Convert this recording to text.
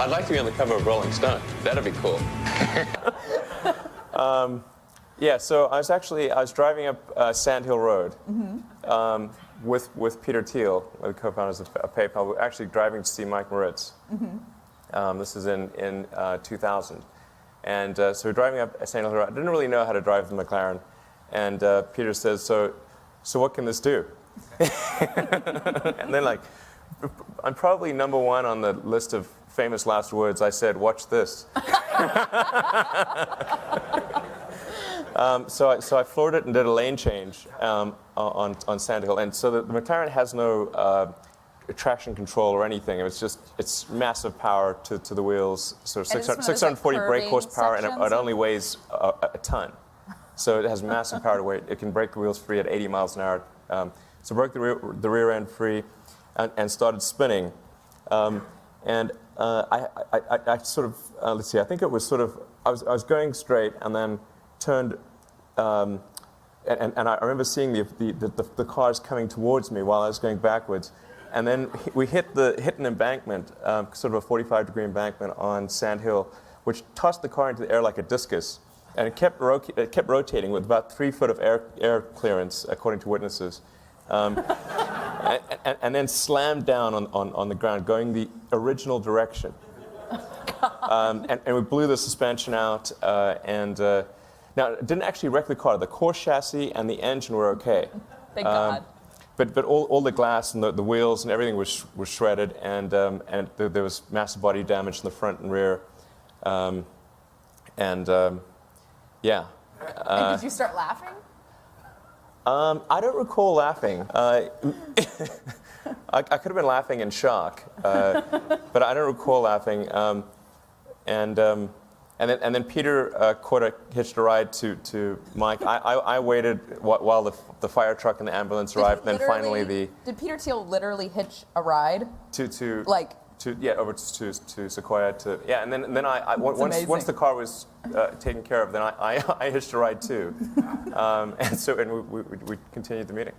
I'd like to be on the cover of Rolling Stone. That'd be cool. Yeah, so I was driving up Sand Hill Road with Peter Thiel, one of the co-founders of PayPal. We're actually driving to see Mike Moritz. This is in 2000. And so we're driving up Sand Hill Road. I didn't really know how to drive the McLaren. And Peter says, so what can this do? And then, like, I'm probably number one on the list of famous last words. I said, watch this. So I floored it and did a lane change on Sand Hill. And so the McLaren has no traction control or anything. It's massive power to the wheels, so 640 brake horsepower, and it only weighs a ton. So it has massive power to weight. It can brake the wheels free at 80 miles an hour. So broke the rear end free and started spinning. And I sort of, let's see, I think it was sort of, I was going straight and then turned, and I remember seeing the cars coming towards me while I was going backwards. And then we hit an embankment, sort of a 45-degree embankment on Sand Hill, which tossed the car into the air like a discus. And it kept rotating with about 3 foot of air clearance, according to witnesses. And then slammed down on the ground, going the original direction. And we blew the suspension out. Now, it didn't actually wreck the car. The core chassis and the engine were okay. Thank God. But all the glass and the wheels and everything was shredded, and there was massive body damage in the front and rear. Yeah. And did you start laughing? I don't recall laughing. I could have been laughing in shock, but I don't recall laughing. And then Peter hitched a ride to Mike. I waited while the fire truck and the ambulance arrived, and then finally Did Peter Thiel literally hitch a ride? Over to Sequoia and then once the car was taken care of, then I hitched a ride too, and we continued the meeting.